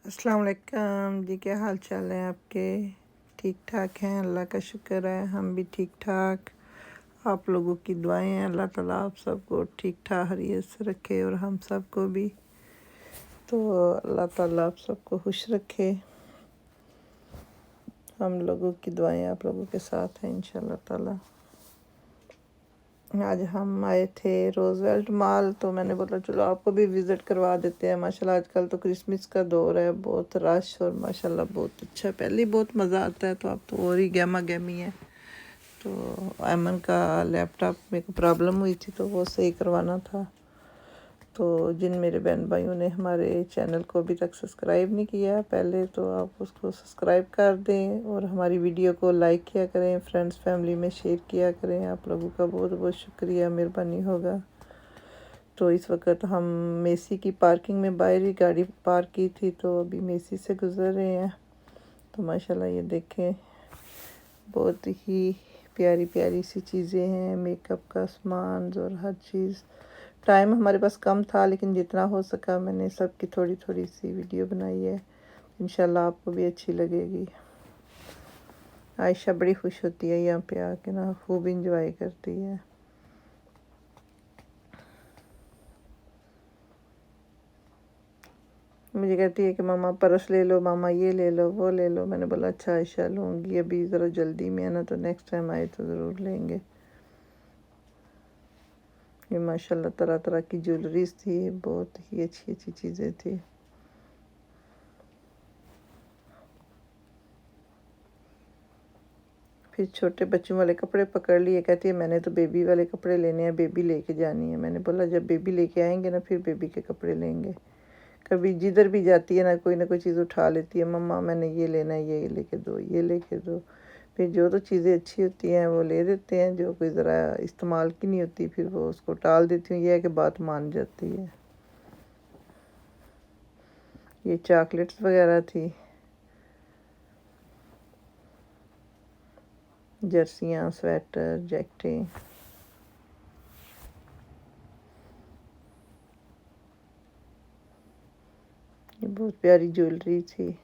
अस्सलाम वालेकुम जी। क्या हाल चाल है आपके? ठीक ठाक हैं, अल्लाह का शुक्र है। हम भी ठीक ठाक। आप लोगों की दुआएं हैं, अल्लाह ताला आप सबको ठीक ठाक हरियत से रखे और हम सबको भी। तो अल्लाह ताला आप सबको खुश रखे। हम लोगों की दुआएं आप लोगों के साथ हैं इंशाल्लाह ताला। आज हम आए थे रोजवेल्ट मॉल, तो मैंने बोला चलो आपको भी विज़िट करवा देते हैं। माशाल्लाह आजकल तो क्रिसमस का दौर है, बहुत रश और माशाल्लाह बहुत अच्छा है। पहले ही बहुत मज़ा आता है, तो अब तो और ही गहमा गहमी है। तो अमन का लैपटॉप में को प्रॉब्लम हुई थी, तो वो सही करवाना था। तो जिन मेरे बहन भाइयों ने हमारे चैनल को अभी तक सब्सक्राइब नहीं किया, पहले तो आप उसको सब्सक्राइब कर दें और हमारी वीडियो को लाइक किया करें, फ्रेंड्स फैमिली में शेयर किया करें। आप लोगों का बहुत बहुत शुक्रिया, मेहरबानी होगा। तो इस वक्त हम मेसी की पार्किंग में बाहर ही गाड़ी पार्क की थी, तो अभी मेसी से गुज़र रहे हैं। तो माशाल्लाह ये देखें, बहुत ही प्यारी प्यारी सी चीज़ें हैं, मेकअप का सामान और हर चीज़। टाइम हमारे पास कम था, लेकिन जितना हो सका मैंने सबकी थोड़ी थोड़ी सी वीडियो बनाई है। इंशाल्लाह आपको भी अच्छी लगेगी। आयशा बड़ी खुश होती है यहाँ पे आके ना, खूब इंजॉय करती है। मुझे कहती है कि मामा पर्स ले लो, मामा ये ले लो, वो ले लो। मैंने बोला अच्छा आयशा लूँगी, अभी ज़रा जल्दी में है ना, तो नेक्स्ट टाइम आए तो ज़रूर लेंगे। ये माशाल्लाह तरह तरह की ज्वेलरीज थी, बहुत ही अच्छी अच्छी चीज़ें थी। फिर छोटे बच्चों वाले कपड़े पकड़ लिए, कहती है मैंने तो बेबी वाले कपड़े लेने हैं, बेबी लेके जानी है। मैंने बोला जब बेबी लेके आएंगे ना, फिर बेबी के कपड़े लेंगे। कभी जिधर भी जाती है ना कोई चीज़ उठा लेती है, मम्मा मैंने ये लेना है, ये लेके दो, ये लेके दो। फिर जो तो चीज़ें अच्छी होती हैं वो ले देते हैं, जो कोई ज़रा इस्तेमाल की नहीं होती फिर वो उसको टाल देती हूँ। यह है कि बात मान जाती है। ये चॉकलेट्स वगैरह थी, जर्सियाँ, स्वेटर, जैकेटें। ये बहुत प्यारी ज्वेलरी थी,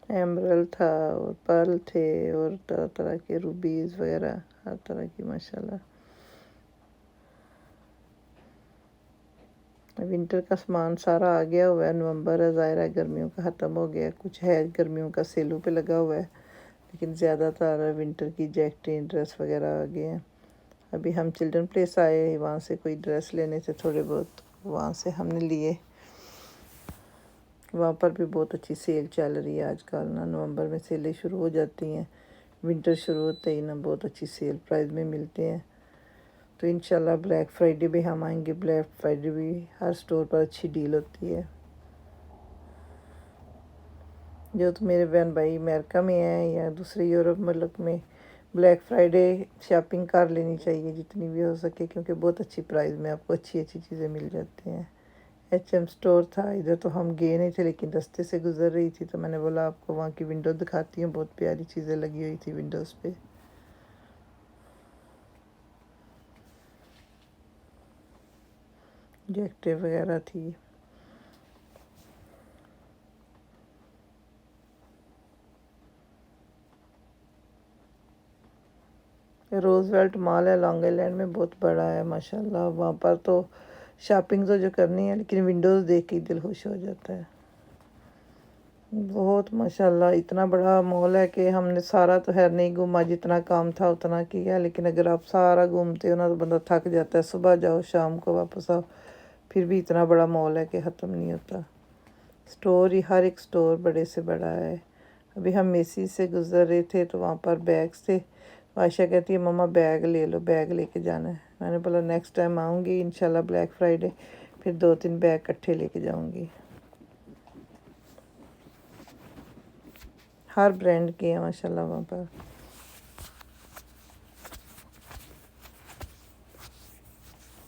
एमरल्ड था और पर्ल थे और तरह तरह के रूबीज़ वगैरह, हर तरह की माशाल्लाह। विंटर का सामान सारा आ गया हुआ है। नवंबर है, ज़ाहिर है गर्मियों का ख़त्म हो गया। कुछ है गर्मियों का सेलों पे लगा हुआ है, लेकिन ज़्यादातर विंटर की जैकेटें, ड्रेस वगैरह आ गए हैं। अभी हम चिल्ड्रन प्लेस आए, वहाँ से कोई ड्रेस लेने थे थोड़े बहुत, वहाँ से हमने लिए। वहाँ पर भी बहुत अच्छी सेल चल रही है आजकल ना। नवंबर में सेलें शुरू हो जाती हैं, विंटर शुरू होते ही ना बहुत अच्छी सेल प्राइस में मिलते हैं। तो इंशाल्लाह ब्लैक फ्राइडे भी हम आएंगे। ब्लैक फ्राइडे भी हर स्टोर पर अच्छी डील होती है। जो तो मेरे बहन भाई अमेरिका में हैं या दूसरे यूरोप मुल्क में, ब्लैक फ्राइडे शॉपिंग कर लेनी चाहिए जितनी भी हो सके, क्योंकि बहुत अच्छी प्राइस में आपको अच्छी अच्छी चीज़ें मिल जाती हैं। एचएम स्टोर था इधर, तो हम गए नहीं थे, लेकिन रास्ते से गुजर रही थी तो मैंने बोला आपको वहाँ की विंडो दिखाती हूँ। बहुत प्यारी चीज़ें लगी हुई थी विंडोज़ पे। जैकेटें वगैरह थी। रोजवेल्ट मॉल है लॉन्ग आइलैंड में, बहुत बड़ा है माशाल्लाह। वहाँ पर तो शॉपिंग तो जो करनी है, लेकिन विंडोज़ देख के दिल खुश हो जाता है। बहुत माशाल्लाह इतना बड़ा मॉल है कि हमने सारा तो है नहीं घूमा, जितना काम था उतना किया। लेकिन अगर आप सारा घूमते हो ना तो बंदा थक जाता है। सुबह जाओ शाम को वापस आओ, फिर भी इतना बड़ा मॉल है कि ख़त्म नहीं होता। स्टोर ही हर एक स्टोर बड़े से बड़ा है। अभी हम मेसी से गुज़र रहे थे, तो वहाँ पर बैग्स थे। आयशा कहती है मम्मा बैग ले लो, बैग लेके जाना है। मैंने बोला नेक्स्ट टाइम आऊँगी इंशाल्लाह ब्लैक फ्राइडे, फिर 2-3 बैग इकट्ठे लेके जाऊँगी। हर ब्रांड के हैं माशाल्लाह वहाँ पर।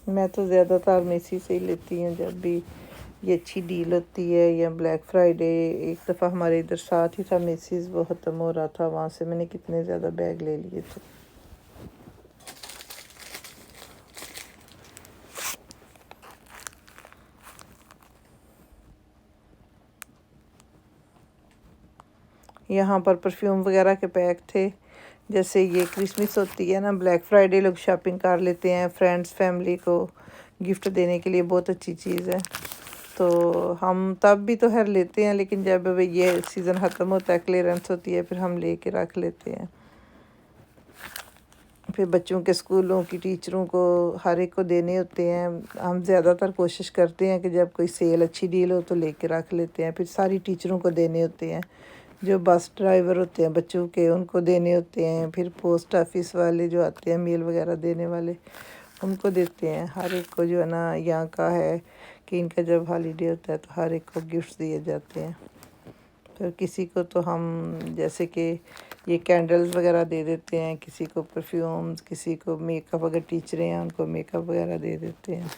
मैं तो ज़्यादातर मेसी से ही लेती हूँ जब भी ये अच्छी डील होती है या ब्लैक फ्राइडे। एक दफ़ा हमारे इधर साथ ही था मेसीज़, वो ख़त्म हो रहा था, वहाँ से मैंने कितने ज़्यादा बैग ले लिए थे। यहाँ पर परफ्यूम वगैरह के पैक थे। जैसे ये क्रिसमस होती है ना, ब्लैक फ्राइडे लोग शॉपिंग कर लेते हैं फ्रेंड्स फैमिली को गिफ्ट देने के लिए, बहुत अच्छी चीज़ है। तो हम तब भी तो हर लेते हैं, लेकिन जब ये सीज़न ख़त्म होता है, क्लियरेंस होती है, फिर हम ले के रख लेते हैं। फिर बच्चों के स्कूलों की टीचरों को हर एक को देने होते हैं। हम ज़्यादातर कोशिश करते हैं कि जब कोई सेल अच्छी डील हो तो लेके रख लेते हैं। फिर सारी टीचरों को देने होते हैं, जो बस ड्राइवर होते हैं बच्चों के, उनको देने होते हैं। फिर पोस्ट ऑफिस वाले जो आते हैं मेल वगैरह देने वाले, उनको देते हैं। हर एक को जो है ना, यहाँ का है कि इनका जब हॉलीडे होता है तो हर एक को गिफ्ट्स दिए जाते हैं। तो किसी को तो हम जैसे कि ये कैंडल्स वगैरह दे देते हैं, किसी को परफ्यूम्स, किसी को मेकअप, अगर टीचरें हैं उनको मेकअप वगैरह दे देते हैं।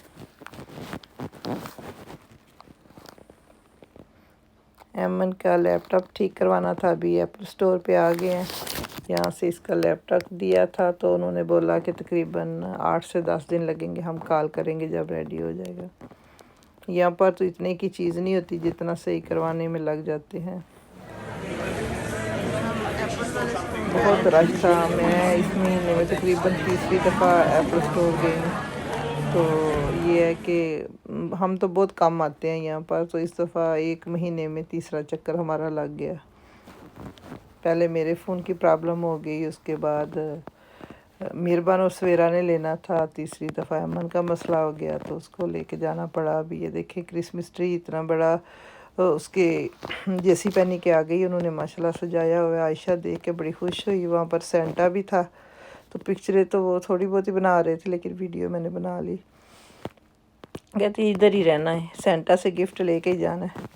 एमन का लैपटॉप ठीक करवाना था, अभी एप्पल स्टोर पे आ गए हैं। यहाँ से इसका लैपटॉप दिया था तो उन्होंने बोला कि तकरीबन 8 से 10 दिन लगेंगे, हम कॉल करेंगे जब रेडी हो जाएगा। यहाँ पर तो इतने की चीज़ नहीं होती जितना सही करवाने में लग जाते हैं। बहुत रश था। मैं इस महीने में तकरीबन तीसरी दफ़ा एप्पल स्टोर गई हूँ। तो ये है कि हम तो बहुत कम आते हैं यहाँ पर, तो इस दफ़ा एक महीने में तीसरा चक्कर हमारा लग गया। पहले मेरे फ़ोन की प्रॉब्लम हो गई, उसके बाद मिरबान और सवेरा ने लेना था, तीसरी दफ़ा अमन का मसला हो गया तो उसको लेके जाना पड़ा। अभी ये देखें क्रिसमस ट्री इतना बड़ा उसके जैसी पहनी के आ गई उन्होंने, माशाल्लाह सजाया हुआ है। आयशा देख के बड़ी खुश हुई। वहाँ पर सेंटा भी था, तो पिक्चरें तो वो थोड़ी बहुत ही बना रहे थे, लेकिन वीडियो मैंने बना ली। कहती इधर ही रहना है, सेंटा से गिफ्ट लेके ही जाना है।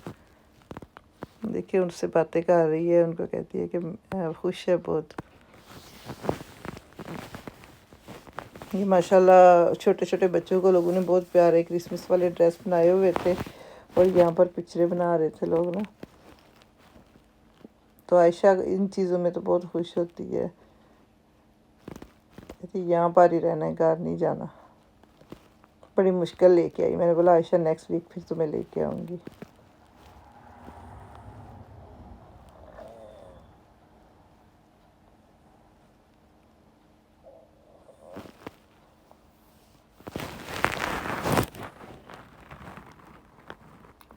देखिए उनसे बातें कर रही है, उनको कहती है कि खुश है बहुत। ये माशाल्लाह छोटे छोटे बच्चों को लोगों ने बहुत प्यारे क्रिसमस वाले ड्रेस बनाए हुए थे, और यहाँ पर पिक्चरें बना रहे थे लोग ना। तो आयशा इन चीज़ों में तो बहुत खुश होती है, कहती यहाँ पर ही रहना है, घर नहीं जाना। बड़ी मुश्किल लेके आई। मैंने बोला आयशा नेक्स्ट वीक फिर तुम्हें लेके आऊँगी।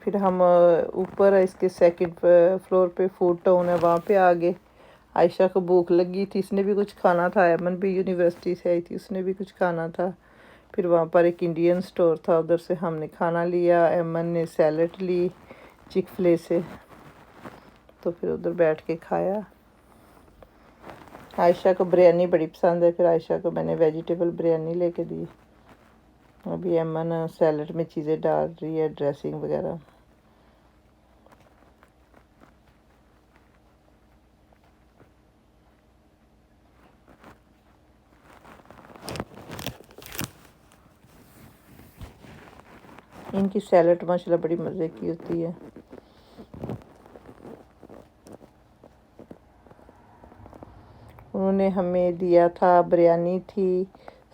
फिर हम ऊपर इसके सेकंड फ्लोर पे फूड टाउन है, वहाँ पे आ गए। आयशा को भूख लगी थी, इसने भी कुछ खाना था। एमन भी यूनिवर्सिटी से आई थी, उसने भी कुछ खाना था। फिर वहाँ पर एक इंडियन स्टोर था, उधर से हमने खाना लिया। एमन ने सैलड ली चिक फ्ले से, तो फिर उधर बैठ के खाया। आयशा को बिरयानी बड़ी पसंद है, फिर आयशा को मैंने वेजिटेबल बिरयानी लेके दी। अभी एमन सैलड में चीज़ें डाल रही है, ड्रेसिंग वगैरह। इनकी सैलड माशाल्लाह बड़ी मज़े की होती है। उन्होंने हमें दिया था, बिरयानी थी,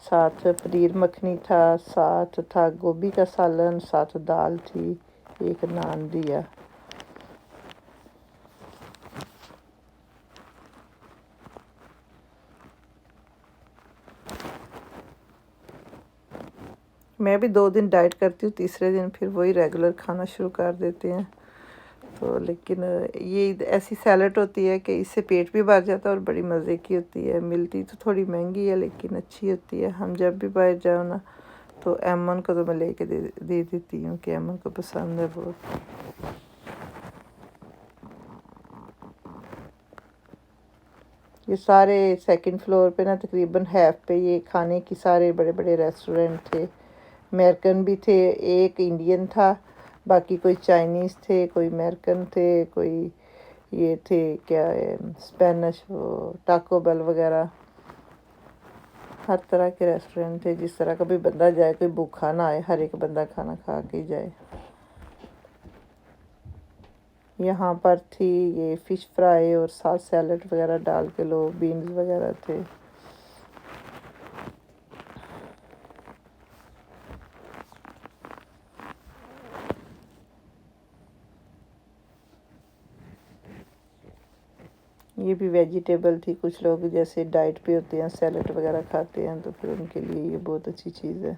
साथ पनीर मखनी था, साथ था गोभी का सालन, साथ दाल थी, एक नान दिया। मैं भी 2 दिन डाइट करती हूँ, तीसरे दिन फिर वही रेगुलर खाना शुरू कर देते हैं। तो लेकिन ये ऐसी सैलड होती है कि इससे पेट भी भर जाता है और बड़ी मज़े की होती है। मिलती तो थोड़ी महंगी है लेकिन अच्छी होती है। हम जब भी बाहर जाओ ना, तो एमन को तो मैं लेके दे देती हूँ कि एमन को पसंद है बहुत। ये सारे सेकंड फ्लोर पे ना तकरीबन हैफ पे ये खाने की सारे बड़े बड़े रेस्टोरेंट थे। अमेरिकन भी थे, एक इंडियन था, बाकी कोई चाइनीज़ थे, कोई अमेरिकन थे, कोई ये थे क्या है स्पेनिश, वो टाको बेल वगैरह। हर तरह के रेस्टोरेंट थे, जिस तरह का भी बंदा जाए, कोई भूखा ना आए, हर एक बंदा खाना खा के जाए। यहाँ पर थी ये फ़िश फ्राई और साथ सैलड वगैरह डाल के लो, बीन्स वगैरह थे। یہ بھی ویجیٹیبل تھی. کچھ لوگ جیسے ڈائٹ پہ ہوتے ہیں، سیلڈ وغیرہ کھاتے ہیں، تو پھر ان کے لیے یہ بہت اچھی چیز ہے.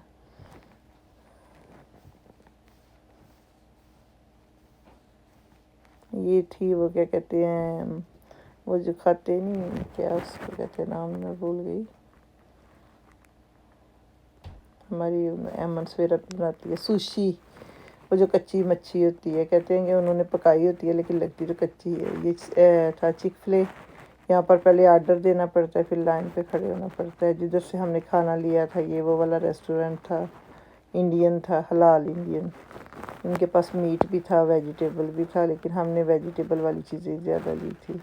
یہ تھی وہ کیا کہتے ہیں، وہ جو کھاتے نہیں، کیا اس کو کہتے ہیں، نام میں بھول گئی. ہماری ایمن سویرا بناتی ہے سوشی. وہ جو کچی مچھی ہوتی ہے، کہتے ہیں کہ انہوں نے پکائی ہوتی ہے لیکن لگتی تو کچی ہے. یہ تھا چک فلے. یہاں پر پہلے آرڈر دینا پڑتا ہے، پھر لائن پہ کھڑے ہونا پڑتا ہے. جدھر سے ہم نے کھانا لیا تھا یہ وہ والا ریسٹورینٹ تھا، انڈین تھا، حلال انڈین. ان کے پاس میٹ بھی تھا، ویجیٹیبل بھی تھا، لیکن ہم نے ویجیٹیبل والی چیزیں زیادہ لی تھی.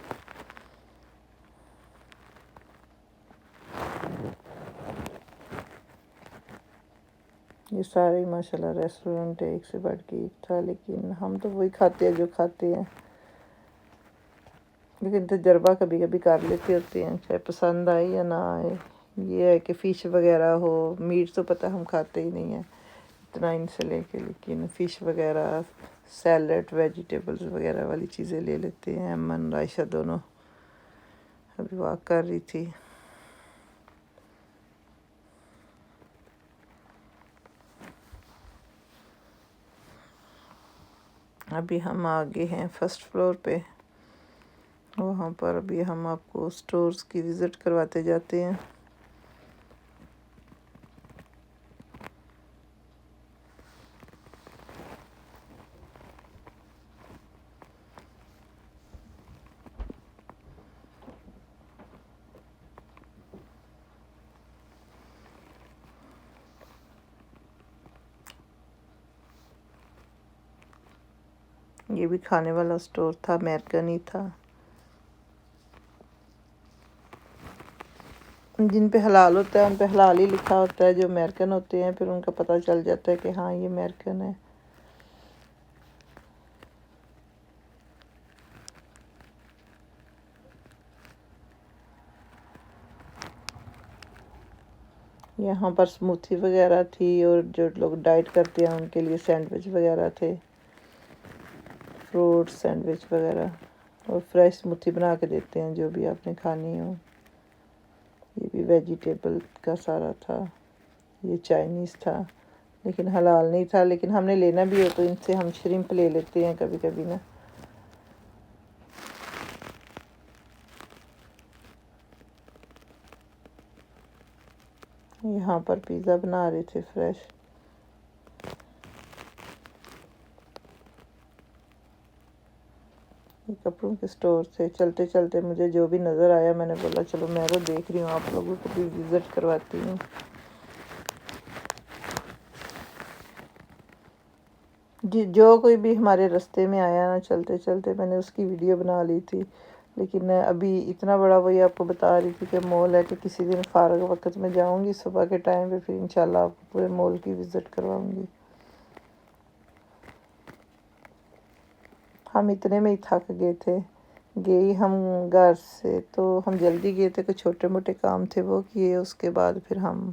یہ سارے ماشاء اللہ ریسٹورنٹ ایک سے بڑھ کے ایک تھا، لیکن ہم تو وہی کھاتے ہیں جو کھاتے ہیں. لیکن تجربہ کبھی کبھی کر لیتے ہوتے ہیں، چاہے پسند آئے یا نہ آئے. یہ ہے کہ فش وغیرہ ہو، میٹ تو پتہ ہم کھاتے ہی نہیں ہیں اتنا ان سے لے کے، لیکن فش وغیرہ، سیلڈ، ویجیٹیبلز وغیرہ والی چیزیں لے لیتے ہیں. امن عائشہ دونوں ابھی واک کر رہی تھی. ابھی ہم آگے ہیں فرسٹ فلور پہ، وہاں پر ابھی ہم آپ کو سٹورز کی وزٹ کرواتے جاتے ہیں. یہ بھی کھانے والا سٹور تھا، امیرکن ہی تھا. جن پہ حلال ہوتا ہے ان پہ حلال ہی لکھا ہوتا ہے. جو امیرکن ہوتے ہیں پھر ان کا پتہ چل جاتا ہے کہ ہاں یہ امیرکن ہے. یہاں پر سموتھی وغیرہ تھی، اور جو لوگ ڈائٹ کرتے ہیں ان کے لیے سینڈوچ وغیرہ تھے، فروٹ سینڈوچ وغیرہ، اور فریش سموتھی بنا کے دیتے ہیں جو بھی آپ نے کھانی ہو. یہ بھی ویجیٹیبل کا سارا تھا. یہ چائنیز تھا لیکن حلال نہیں تھا، لیکن ہم نے لینا بھی ہو تو ان سے ہم شرمپ لے لیتے ہیں کبھی کبھی نا. یہاں پر پیزا بنا رہے تھے فریش. یہ کپڑوں کے سٹور سے چلتے چلتے مجھے جو بھی نظر آیا میں نے بولا چلو میں وہ دیکھ رہی ہوں، آپ لوگوں کو بھی وزٹ کرواتی ہوں. جی جو کوئی بھی ہمارے رستے میں آیا نا چلتے چلتے، میں نے اس کی ویڈیو بنا لی تھی. لیکن ابھی اتنا بڑا وہی آپ کو بتا رہی تھی کہ مال ہے، کہ کسی دن فارغ وقت میں جاؤں گی صبح کے ٹائم پہ، پھر انشاءاللہ آپ کو پورے مال کی وزٹ کرواؤں گی. ہم اتنے میں ہی تھک گئے تھے. گئے ہم گھر سے تو ہم جلدی گئے تھے، کچھ چھوٹے موٹے کام تھے وہ کیے. اس کے بعد پھر ہم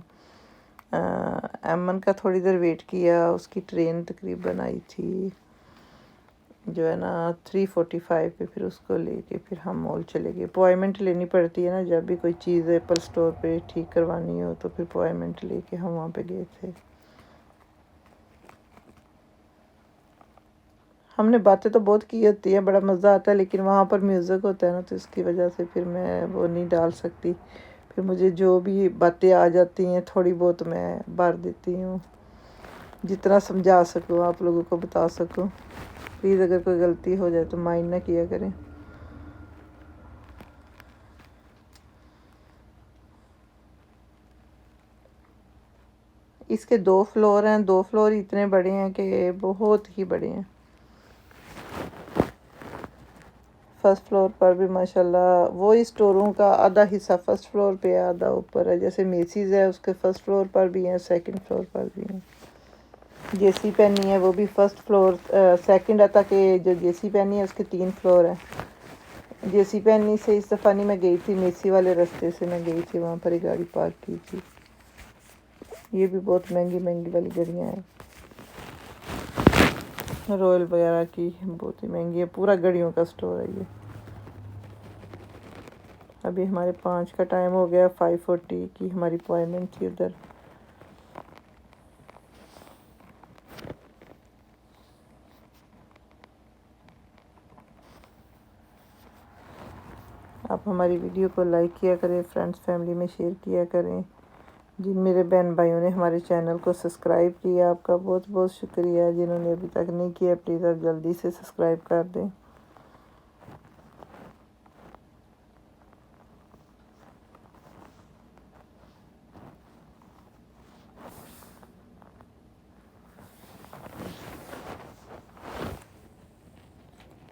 ایمن کا تھوڑی دیر ویٹ کیا. اس کی ٹرین تقریباً آئی تھی جو ہے نا 3:45 پہ، پھر اس کو لے کے پھر ہم مال چلے گئے. اپوائنمنٹ لینی پڑتی ہے نا جب بھی کوئی چیز ایپل سٹور پہ ٹھیک کروانی ہو، تو پھر اپوائنمنٹ لے کے ہم وہاں پہ گئے تھے. ہم نے باتیں تو بہت کی ہوتی ہیں، بڑا مزہ آتا ہے، لیکن وہاں پر میوزک ہوتا ہے نا تو اس کی وجہ سے پھر میں وہ نہیں ڈال سکتی. پھر مجھے جو بھی باتیں آ جاتی ہیں تھوڑی بہت میں بھر دیتی ہوں، جتنا سمجھا سکوں آپ لوگوں کو بتا سکوں. پلیز اگر کوئی غلطی ہو جائے تو مائنڈ نہ کیا کریں. اس کے 2 فلور ہیں، 2 فلور اتنے بڑے ہیں کہ بہت ہی بڑے ہیں. فرسٹ فلور پر بھی ماشاءاللہ وہی اسٹوروں کا آدھا حصہ فرسٹ فلور پہ ہے، آدھا اوپر ہے. جیسے میسیز ہے اس کے فرسٹ فلور پر بھی ہیں، سیکنڈ فلور پر بھی ہیں. جے سی پینی ہے وہ بھی فرسٹ فلور سیکنڈ ہے، تک کہ جو جے سی پینی ہے اس کے 3 فلور ہیں. جے سی پینی سے اس دفعہ نہیں میں گئی تھی، میسی والے رستے سے میں گئی تھی، وہاں پر ہی گاڑی پارک کی تھی. یہ بھی بہت مہنگی مہنگی والی گھڑیاں ہیں، رویل وغیرہ کی بہت ہی مہنگی ہے. پورا گھڑیوں کا سٹور ہے یہ. ابھی ہمارے 5 کا ٹائم ہو گیا، 5:40 کی ہماری اپوائنٹمنٹ تھی ادھر۔ آپ ہماری ویڈیو کو لائک کیا کریں، فرینڈس فیملی میں شیئر کیا کریں۔ جن میرے بہن بھائیوں نے ہمارے چینل کو سبسکرائب کیا، آپ کا بہت بہت شکریہ۔ جنہوں نے ابھی تک نہیں کیا پلیز آپ جلدی سے سبسکرائب کر دیں۔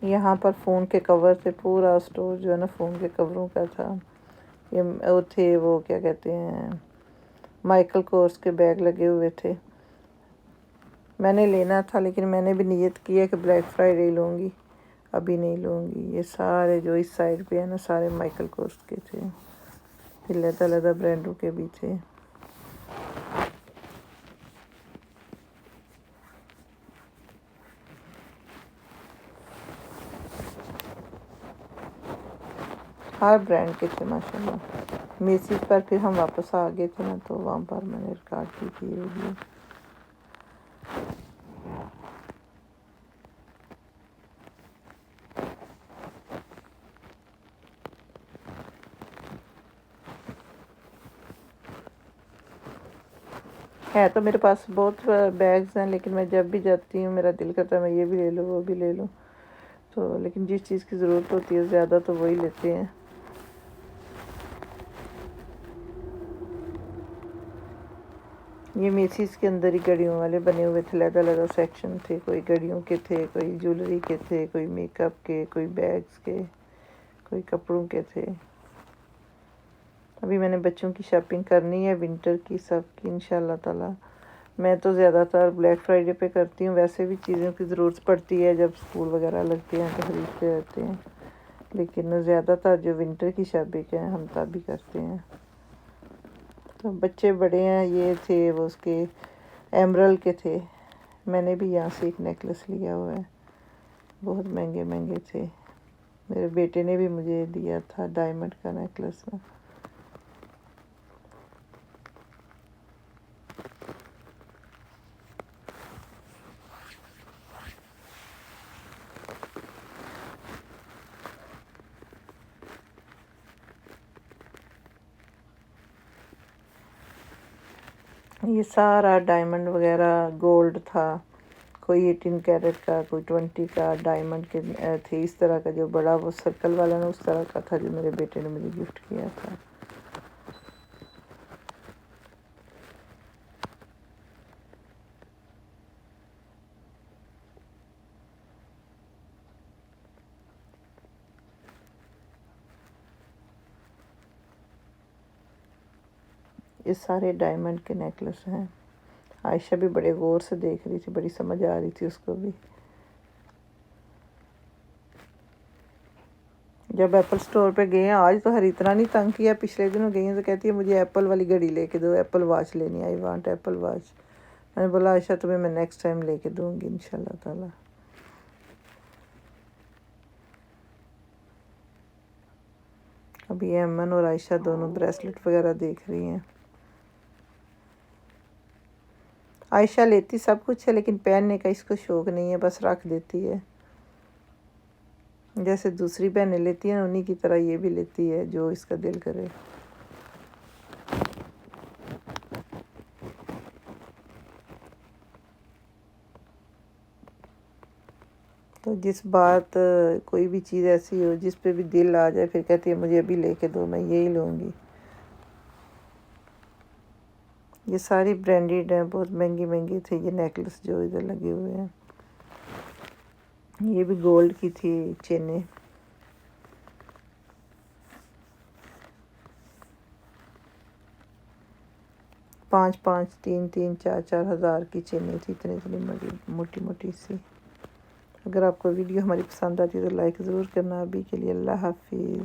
یہاں پر فون کے کور سے پورا اسٹور جو ہے نا فون کے کوروں کا تھا۔ یہ وہ تھے، وہ کیا کہتے ہیں، مائیکل کورس کے بیگ لگے ہوئے تھے۔ میں نے لینا تھا لیکن میں نے بھی نیت کی ہے کہ بلیک فرائیڈے لوں گی، ابھی نہیں لوں گی۔ یہ سارے جو اس سائڈ پہ ہیں نا سارے مائیکل کورس کے تھے، پھر علیحدہ علیحدہ برانڈوں کے بھی تھے۔ ہر برانڈ کے تھے ماشاءاللہ۔ میسیز پر پھر ہم واپس آ گئے تھے نا تو وہاں پر میں نے ریکارڈ کی تھی یہ ویڈیو۔ ہے تو میرے پاس بہت بیگز ہیں، لیکن میں جب بھی جاتی ہوں میرا دل کرتا ہے میں یہ بھی لے لوں وہ بھی لے لوں، تو لیکن جس چیز کی ضرورت ہوتی ہے زیادہ تو وہی لیتے ہیں۔ یہ میسیز کے اندر ہی گھڑیوں والے بنے ہوئے تھے، علیحدہ علیحدہ سیکشن تھے، کوئی گھڑیوں کے تھے، کوئی جیولری کے تھے، کوئی میک اپ کے، کوئی بیگز کے، کوئی کپڑوں کے تھے۔ ابھی میں نے بچوں کی شاپنگ کرنی ہے ونٹر کی، سب کی انشاءاللہ تعالی۔ میں تو زیادہ تر بلیک فرائیڈے پہ کرتی ہوں، ویسے بھی چیزوں کی ضرورت پڑتی ہے جب اسکول وغیرہ لگتے ہیں تو خریدتے رہتے ہیں، لیکن زیادہ تر جو ونٹر کی شاپنگ ہے ہم تب ہی کرتے ہیں۔ تو بچے بڑے ہیں، یہ تھے وہ اس کے ایمرل کے تھے، میں نے بھی یہاں سے ایک نیکلس لیا ہوا ہے، بہت مہنگے مہنگے تھے۔ میرے بیٹے نے بھی مجھے دیا تھا ڈائمنڈ کا نیکلس میں۔ یہ سارا ڈائمنڈ وغیرہ گولڈ تھا، کوئی 18 کیرٹ کا، کوئی 20 کا، ڈائمنڈ کے تھے اس طرح کا، جو بڑا وہ سرکل والا نا اس طرح کا تھا جو میرے بیٹے نے مجھے گفٹ کیا تھا۔ یہ سارے ڈائمنڈ کے نیکلس ہیں۔ عائشہ بھی بڑے غور سے دیکھ رہی تھی، بڑی سمجھ آ رہی تھی اس کو بھی۔ جب ایپل سٹور پہ گئے ہیں، آج تو ہر اتنا نہیں تنگ کیا، پچھلے دنوں گئی ہیں تو کہتی ہے مجھے ایپل والی گھڑی لے کے دو، ایپل واچ لینی، آئی وانٹ ایپل واچ۔ میں نے بولا عائشہ تمہیں میں نیکسٹ ٹائم لے کے دوں گی انشاءاللہ تعالی۔ ابھی ایمن اور عائشہ دونوں بریسلٹ وغیرہ دیکھ رہی ہیں۔ عائشہ لیتی سب کچھ ہے لیکن پہننے کا اس کو شوق نہیں ہے، بس رکھ دیتی ہے۔ جیسے دوسری بہنیں لیتی ہیں انہی کی طرح یہ بھی لیتی ہے، جو اس کا دل کرے۔ تو جس بات کوئی بھی چیز ایسی ہو جس پہ بھی دل آ جائے پھر کہتی ہے مجھے ابھی لے کے دو، میں یہی لوں گی۔ یہ ساری برانڈیڈ ہیں، بہت مہنگی مہنگی تھے یہ نیکلس جو ادھر لگے ہوئے ہیں۔ یہ بھی گولڈ کی تھی چینیں۔ 5 3 4 4 ہزار کی چینیں تھی، اتنی اتنی موٹی موٹی سی۔ اگر آپ کو ویڈیو ہماری پسند آتی ہے تو لائک ضرور کرنا۔ ابھی کے لیے اللہ حافظ۔